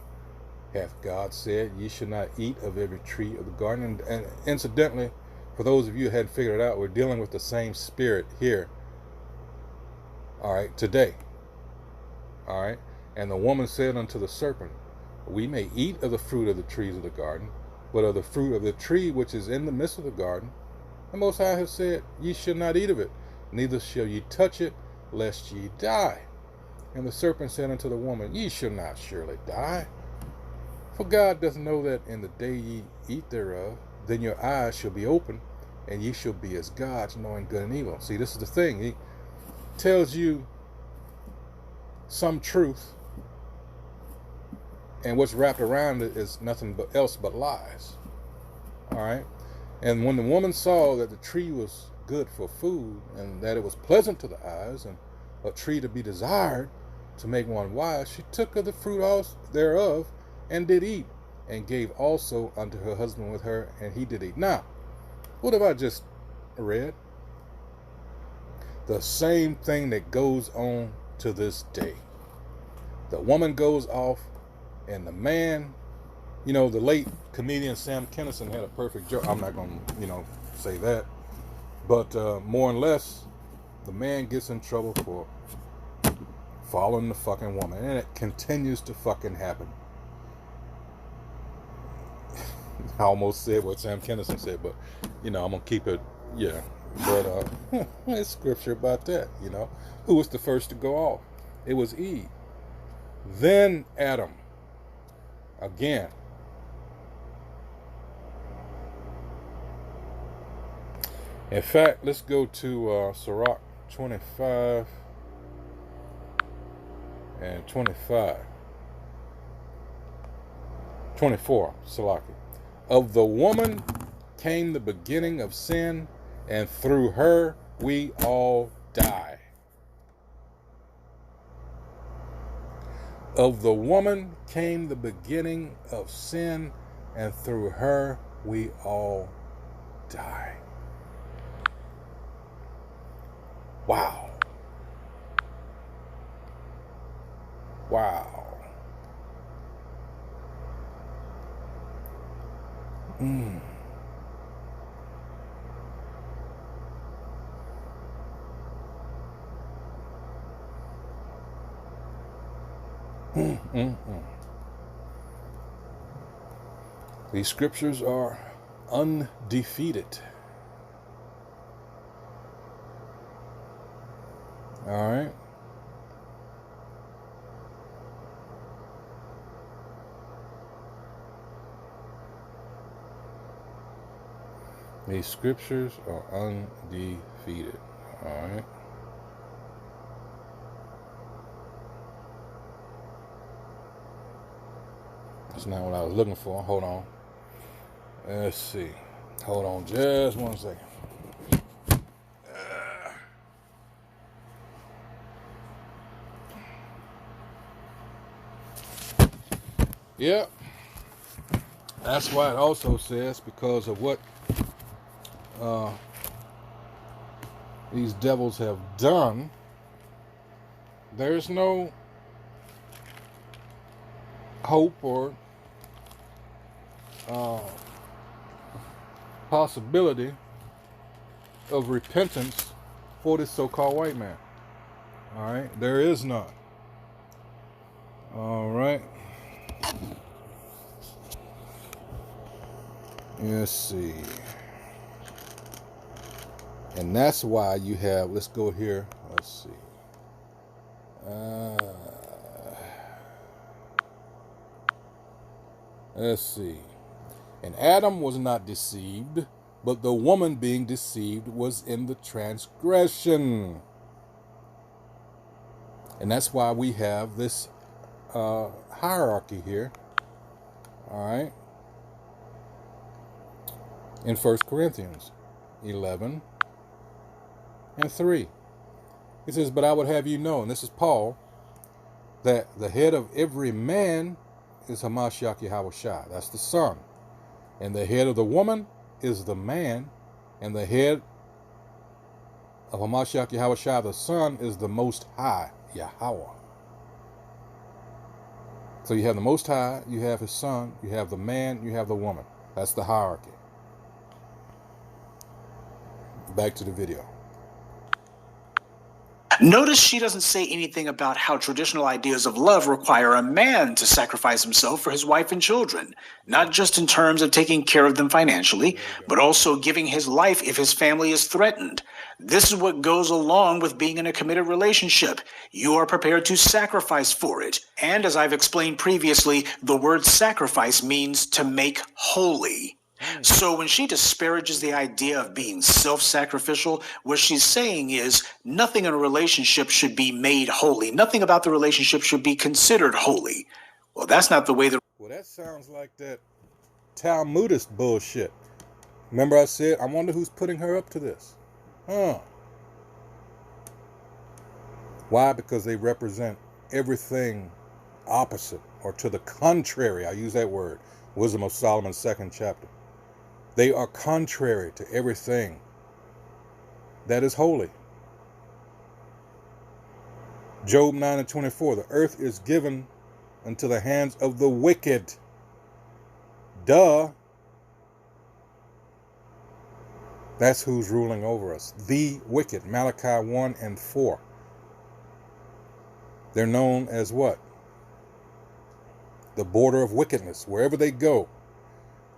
hath God said, ye should not eat of every tree of the garden? And incidentally, for those of you who hadn't figured it out, we're dealing with the same spirit here, all right, today. All right. And the woman said unto the serpent, we may eat of the fruit of the trees of the garden, but of the fruit of the tree which is in the midst of the garden, the Most High has said, ye should not eat of it, neither shall ye touch it, lest ye die. And the serpent said unto the woman, ye shall not surely die. For God doth know that in the day ye eat thereof, then your eyes shall be open, and ye shall be as gods, knowing good and evil. See, this is the thing. He tells you some truth, and what's wrapped around it is nothing else but lies. All right? And when the woman saw that the tree was good for food, and that it was pleasant to the eyes, and a tree to be desired to make one wise, she took of the fruit also thereof, and did eat, and gave also unto her husband with her, and he did eat. Now, what have I just read? The same thing that goes on to this day. The woman goes off, and the man, you know, the late comedian Sam Kinison had a perfect joke. I'm not going to, say that. But more or less, the man gets in trouble for following the fucking woman. And it continues to fucking happen. I almost said what Sam Kinison said, but, I'm going to keep it, yeah. But it's scripture about that, Who was the first to go off? It was Eve. Then Adam. Again. In fact, let's go to Sirach 25 and 25. 24, Salaki. Of the woman came the beginning of sin, and through her we all die. Of the woman came the beginning of sin, and through her we all die. Wow. Wow. Mm. These scriptures are undefeated. All right. These scriptures are undefeated. All right. That's not what I was looking for. Hold on. Let's see. Hold on just 1 second. Yep. That's why it also says, because of what these devils have done, there's no hope or possibility of repentance for this so-called white man. All right, there is none. All right. Let's see. And that's why you have, let's go here. Let's see. Let's see. And Adam was not deceived, but the woman being deceived was in the transgression. And that's why we have this hierarchy here. All right. In 1 Corinthians 11 and 3. He says, but I would have you know, and this is Paul, that the head of every man is Hamashiach Yahushua. That's the son. And the head of the woman is the man. And the head of Hamashiach Yahushua, the son, is the Most High, Yahweh. So you have the Most High, you have his son, you have the man, you have the woman. That's the hierarchy. Back to the video. Notice she doesn't say anything about how traditional ideas of love require a man to sacrifice himself for his wife and children, not just in terms of taking care of them financially, but also giving his life if his family is threatened. This is what goes along with being in a committed relationship. You are prepared to sacrifice for it. And as I've explained previously, the word sacrifice means to make holy. So when she disparages the idea of being self-sacrificial, what she's saying is nothing in a relationship should be made holy. Nothing about the relationship should be considered holy. Well, that's not the way the... Well, that sounds like that Talmudist bullshit. Remember I said, I wonder who's putting her up to this. Why? Because they represent everything opposite or to the contrary. I use that word. Wisdom of Solomon, 2nd chapter. They are contrary to everything that is holy. Job 9 and 24. The earth is given into the hands of the wicked. Duh. That's who's ruling over us. The wicked. Malachi 1 and 4. They're known as what? The border of wickedness. Wherever they go,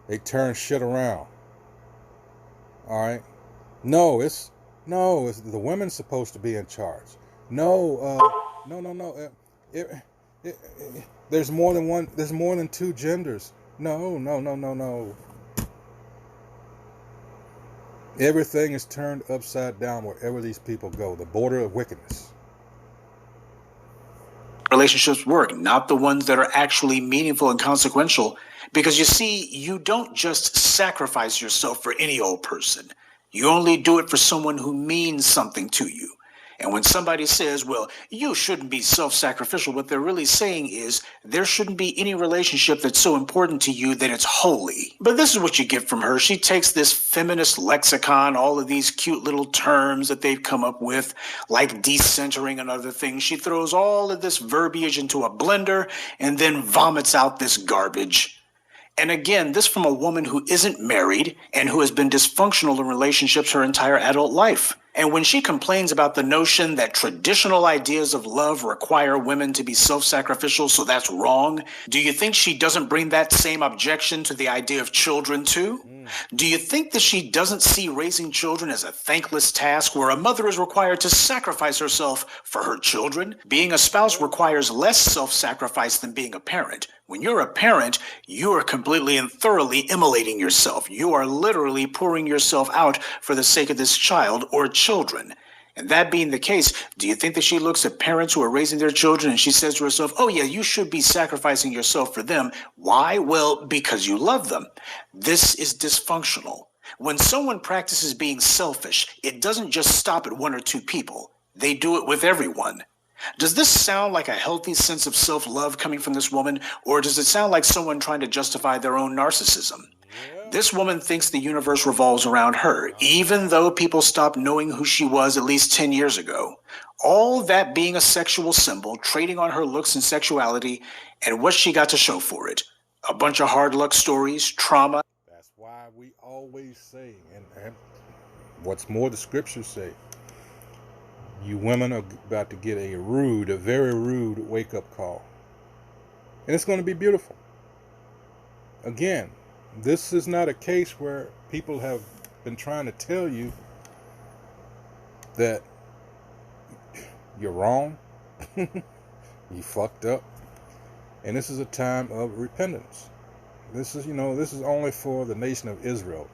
they turn shit around. All right. No, it's the women's supposed to be in charge. No. There's more than one. There's more than two genders. No. Everything is turned upside down wherever these people go. The border of wickedness. relationships work, not the ones that are actually meaningful and consequential. Because you see, you don't just sacrifice yourself for any old person. You only do it for someone who means something to you. And when somebody says, well, you shouldn't be self-sacrificial, what they're really saying is there shouldn't be any relationship that's so important to you that it's holy. But this is what you get from her. She takes this feminist lexicon, all of these cute little terms that they've come up with, like decentering and other things. She throws all of this verbiage into a blender and then vomits out this garbage. And again, this from a woman who isn't married and who has been dysfunctional in relationships her entire adult life. And when she complains about the notion that traditional ideas of love require women to be self-sacrificial, so that's wrong, do you think she doesn't bring that same objection to the idea of children too? Do you think that she doesn't see raising children as a thankless task where a mother is required to sacrifice herself for her children? Being a spouse requires less self-sacrifice than being a parent. When you're a parent, you are completely and thoroughly immolating yourself. You are literally pouring yourself out for the sake of this child or children. And that being the case, do you think that she looks at parents who are raising their children and she says to herself, oh yeah, you should be sacrificing yourself for them. Why? Well, because you love them. This is dysfunctional. When someone practices being selfish, it doesn't just stop at one or two people. They do it with everyone. Does this sound like a healthy sense of self-love coming from this woman, or does it sound like someone trying to justify their own narcissism? This woman thinks the universe revolves around her, even though people stopped knowing who she was at least 10 years ago. All that being a sexual symbol, trading on her looks and sexuality, and what she got to show for it. A bunch of hard luck stories, trauma. That's why we always say, and what's more, the scriptures say, you women are about to get a very rude wake-up call. And it's going to be beautiful. Again, this is not a case where people have been trying to tell you that you're wrong, you fucked up, and this is a time of repentance. This is only for the nation of Israel.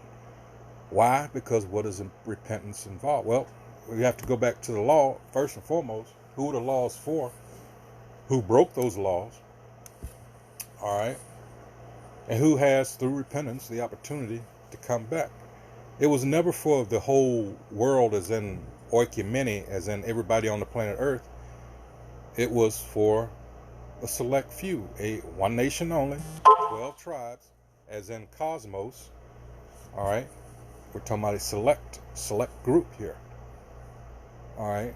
Why? Because what is repentance involved? Well, we have to go back to the law first and foremost. Who are the laws for? Who broke those laws? All right, and who has, through repentance, the opportunity to come back? It was never for the whole world, as in oikumene, as in everybody on the planet Earth. It was for a select few, one nation only, 12 tribes, as in cosmos. All right, we're talking about a select group here. All right,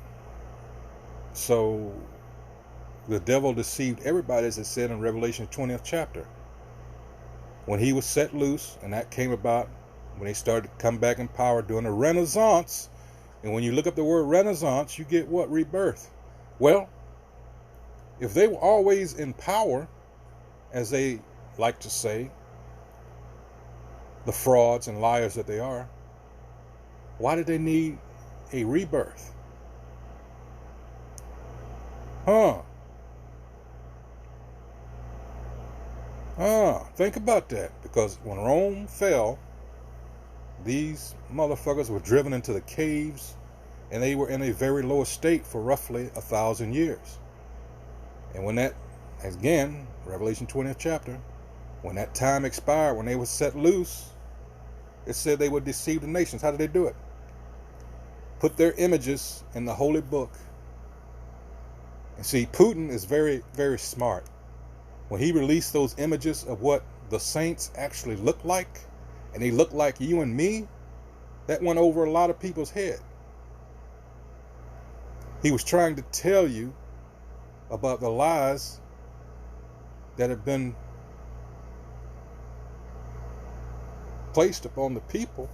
so the devil deceived everybody, as it said in Revelation 20th chapter, when he was set loose, and that came about when they started to come back in power during the Renaissance. And when you look up the word Renaissance, you get what? Rebirth. Well, if they were always in power, as they like to say, the frauds and liars that they are, why did they need a rebirth? Think about that. Because when Rome fell, these motherfuckers were driven into the caves, and they were in a very low state for roughly 1,000 years. And when that, again, Revelation 20th chapter, when that time expired, when they were set loose, it said they would deceive the nations. How did they do it? Put their images in the holy book. And see, Putin is very, very smart. When he released those images of what the saints actually look like, and they look like you and me, that went over a lot of people's head. He was trying to tell you about the lies that have been placed upon the people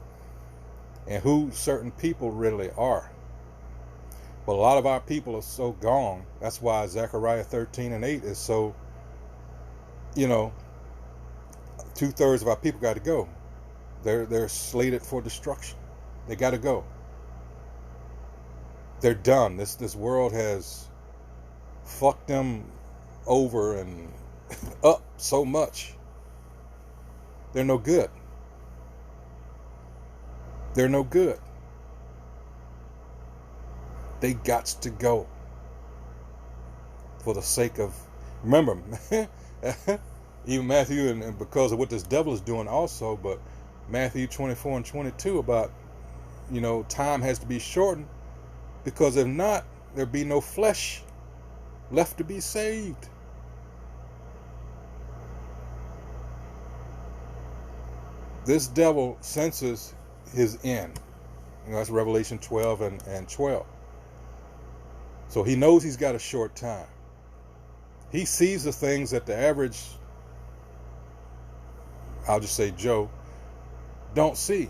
and who certain people really are. But a lot of our people are so gone. That's why Zechariah 13:8 is so, 2/3 of our people got to go. They're slated for destruction. They got to go. They're done. This world has fucked them over and up so much. They're no good. They're no good. They gots to go. For the sake of, remember, even Matthew, and because of what this devil is doing also, but Matthew 24:22 about, time has to be shortened, because if not, there be no flesh left to be saved. This devil senses his end. That's Revelation 12 and 12. So he knows he's got a short time. He sees the things that the average, I'll just say Joe, don't see.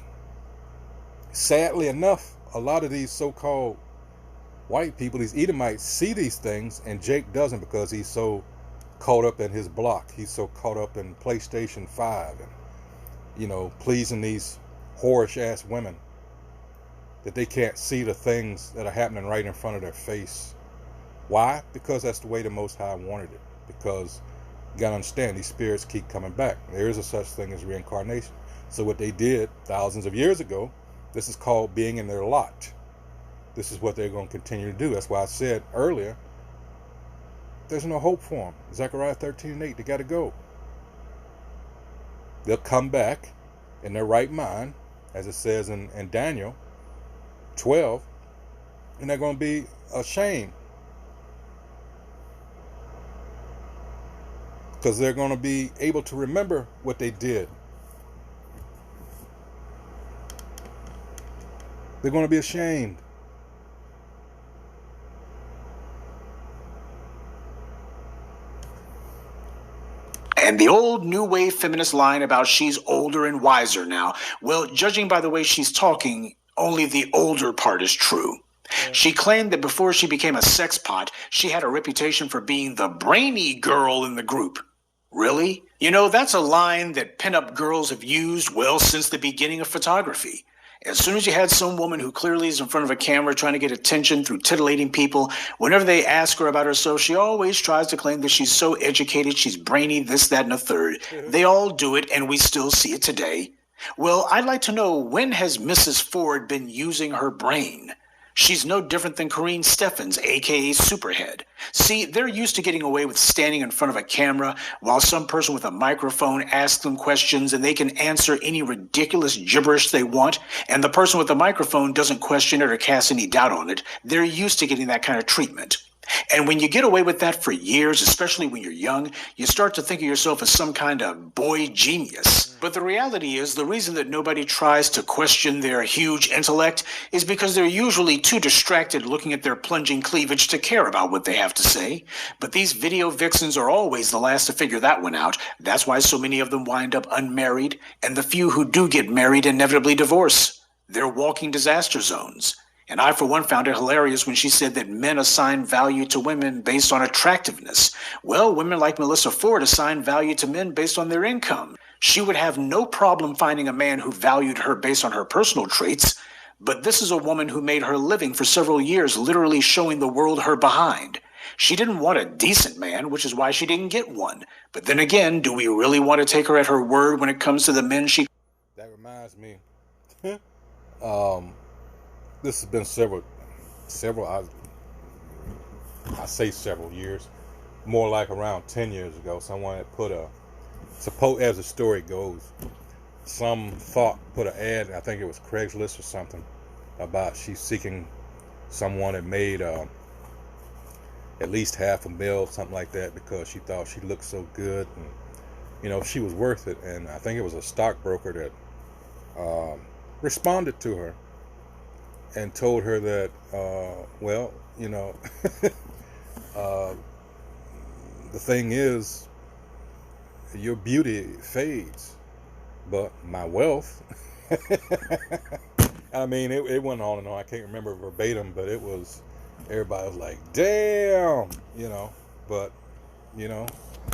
Sadly enough, a lot of these so-called white people, these Edomites, see these things, and Jake doesn't, because he's so caught up in his block. He's so caught up in PlayStation 5 and, pleasing these whorish-ass women, that they can't see the things that are happening right in front of their face. Why? Because that's the way the Most High wanted it. Because you gotta understand, these spirits keep coming back. There is a such thing as reincarnation. So what they did thousands of years ago, this is called being in their lot. This is what they're going to continue to do. That's why I said earlier, there's no hope for them. Zechariah 13:8, they got to go. They'll come back in their right mind, as it says in Daniel 12, and they're going to be ashamed. Because they're going to be able to remember what they did. They're going to be ashamed. the old new wave feminist line about she's older and wiser now, well, judging by the way she's talking, only the older part is true. She claimed that before she became a sex pot, she had a reputation for being the brainy girl in the group. Really? You know, that's a line that pinup girls have used, well, since the beginning of photography. As soon as you had some woman who clearly is in front of a camera trying to get attention through titillating people, whenever they ask her about herself, she always tries to claim that she's so educated, she's brainy, this, that, and a third. They all do it, and we still see it today. Well, I'd like to know, when has Mrs. Ford been using her brain? She's no different than Corrine Steffens, aka Superhead. See, they're used to getting away with standing in front of a camera while some person with a microphone asks them questions and they can answer any ridiculous gibberish they want, and the person with the microphone doesn't question it or cast any doubt on it. They're used to getting that kind of treatment. And when you get away with that for years, especially when you're young, you start to think of yourself as some kind of boy genius. But the reality is, the reason that nobody tries to question their huge intellect is because they're usually too distracted looking at their plunging cleavage to care about what they have to say. But these video vixens are always the last to figure that one out. That's why so many of them wind up unmarried, and the few who do get married inevitably divorce. They're walking disaster zones. And I, for one, found it hilarious when she said that men assign value to women based on attractiveness. Well, women like Melissa Ford assign value to men based on their income. She would have no problem finding a man who valued her based on her personal traits. But this is a woman who made her living for several years, literally showing the world her behind. She didn't want a decent man, which is why she didn't get one. But then again, do we really want to take her at her word when it comes to the men she... That reminds me. This has been several, I say several years, more like around 10 years ago, someone had put as the story goes, some thought put an ad, I think it was Craigslist or something, about she's seeking someone that made at least $500,000, something like that, because she thought she looked so good, and, you know, she was worth it. And I think it was a stockbroker that responded to her and told her that, well, you know, the thing is, your beauty fades, but my wealth, I mean, it went on and on. I can't remember verbatim, but it was, everybody was like, damn, you know, but, you know,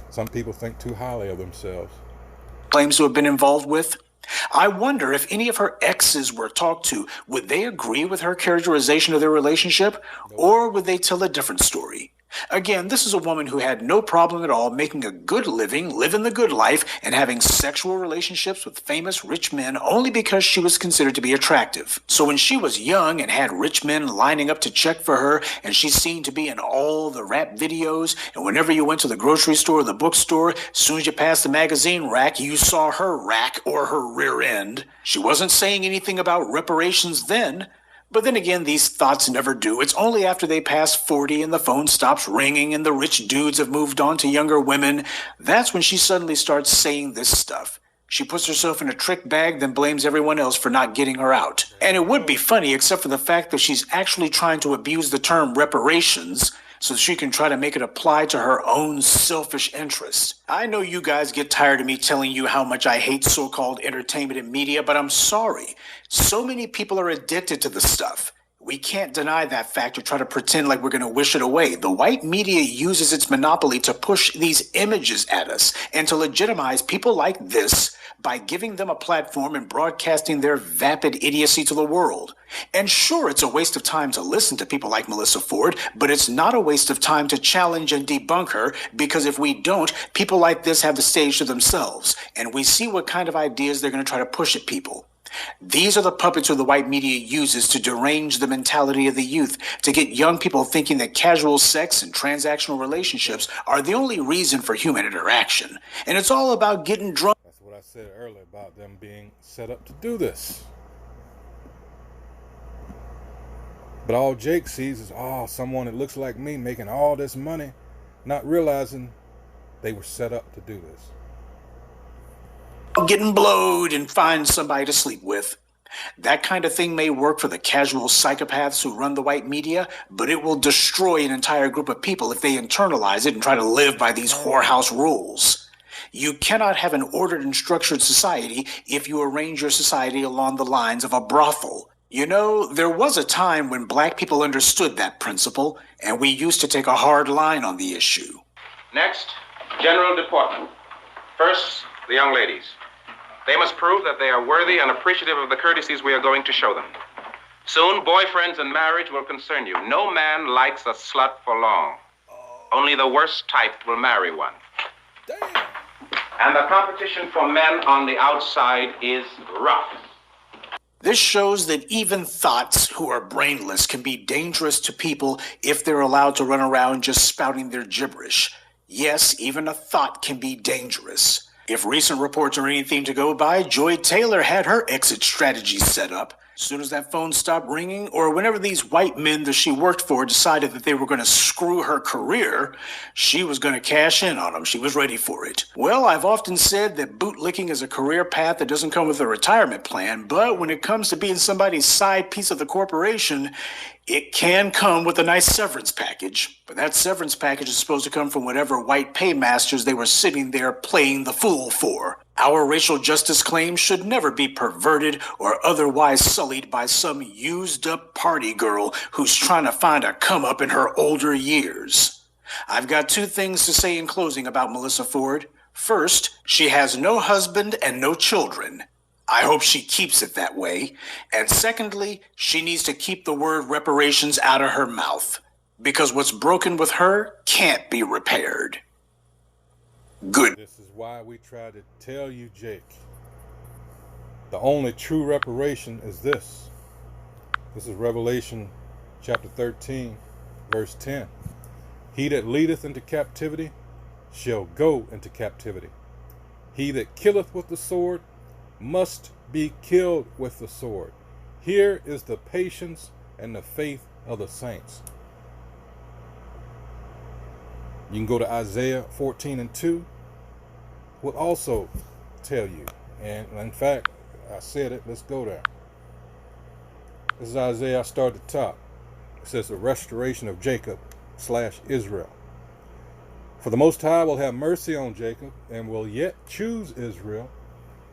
some people think too highly of themselves. Claims to have been involved with. I wonder if any of her exes were talked to, would they agree with her characterization of their relationship, or would they tell a different story? Again, this is a woman who had no problem at all making a good living, living the good life, and having sexual relationships with famous rich men only because she was considered to be attractive. So when she was young and had rich men lining up to check for her, and she's seen to be in all the rap videos, and whenever you went to the grocery store or the bookstore, as soon as you passed the magazine rack, you saw her rack or her rear end. She wasn't saying anything about reparations then. But then again, these thoughts never do. It's only after they pass 40 and the phone stops ringing and the rich dudes have moved on to younger women, that's when she suddenly starts saying this stuff. She puts herself in a trick bag, then blames everyone else for not getting her out. And it would be funny, except for the fact that she's actually trying to abuse the term reparations so she can try to make it apply to her own selfish interests. I know you guys get tired of me telling you how much I hate so-called entertainment and media, but I'm sorry. So many people are addicted to this stuff. We can't deny that fact or try to pretend like we're going to wish it away. The white media uses its monopoly to push these images at us and to legitimize people like this by giving them a platform and broadcasting their vapid idiocy to the world. And sure, it's a waste of time to listen to people like Melissa Ford, but it's not a waste of time to challenge and debunk her, because if we don't, people like this have the stage to themselves, and we see what kind of ideas they're going to try to push at people. These are the puppets who the white media uses to derange the mentality of the youth, to get young people thinking that casual sex and transactional relationships are the only reason for human interaction. And it's all about getting drunk. That's what I said earlier about them being set up to do this. But all Jake sees is, someone that looks like me making all this money, not realizing they were set up to do this. Getting blowed and find somebody to sleep with. That kind of thing may work for the casual psychopaths who run the white media, but it will destroy an entire group of people if they internalize it and try to live by these whorehouse rules. You cannot have an ordered and structured society if you arrange your society along the lines of a brothel. You know, there was a time when black people understood that principle, and we used to take a hard line on the issue. Next, general deportment. First, the young ladies. They must prove that they are worthy and appreciative of the courtesies we are going to show them. Soon, boyfriends and marriage will concern you. No man likes a slut for long. Only the worst type will marry one. Damn. And the competition for men on the outside is rough. This shows that even thoughts who are brainless can be dangerous to people if they're allowed to run around just spouting their gibberish. Yes, even a thought can be dangerous. If recent reports are anything to go by, Joy Taylor had her exit strategy set up. As soon as that phone stopped ringing, or whenever these white men that she worked for decided that they were going to screw her career, she was going to cash in on them. She was ready for it. Well, I've often said that bootlicking is a career path that doesn't come with a retirement plan, but when it comes to being somebody's side piece of the corporation, it can come with a nice severance package. But that severance package is supposed to come from whatever white paymasters they were sitting there playing the fool for. Our racial justice claims should never be perverted or otherwise sullied by some used-up party girl who's trying to find a come-up in her older years. I've got two things to say in closing about Melissa Ford. First, she has no husband and no children. I hope she keeps it that way. And secondly, she needs to keep the word reparations out of her mouth, because what's broken with her can't be repaired. Good. This is why we try to tell you, Jake. The only true reparation is this. This is Revelation chapter 13, verse 10. He that leadeth into captivity shall go into captivity. He that killeth with the sword must be killed with the sword. Here is the patience and the faith of the saints. You can go to Isaiah 14 and 2. Will also tell you, and in fact, I said it, let's go there. This is Isaiah, I start at the top. It says the restoration of Jacob / Israel. For the Most High will have mercy on Jacob and will yet choose Israel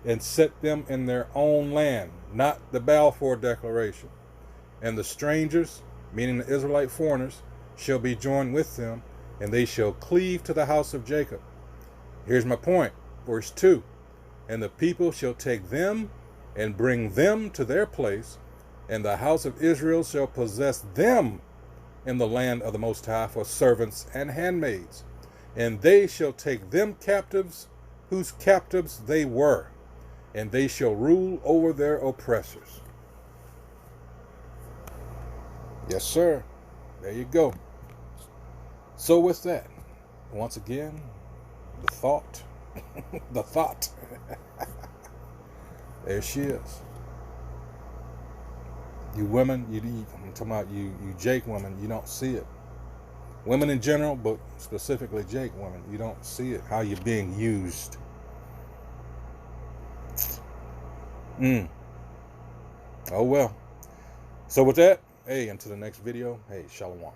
and set them in their own land, not the Balfour Declaration. And the strangers, meaning the Israelite foreigners, shall be joined with them, and they shall cleave to the house of Jacob. Here's my point, verse 2. And the people shall take them and bring them to their place, and the house of Israel shall possess them in the land of the Most High for servants and handmaids. And they shall take them captives, whose captives they were, and they shall rule over their oppressors. Yes, sir. There you go. So with that, once again, the thought, the thought. There she is. You women, I'm talking about you Jake women, you don't see it. Women in general, but specifically Jake women, you don't see it, how you're being used. Oh well. So with that, hey, until the next video, hey, shalom.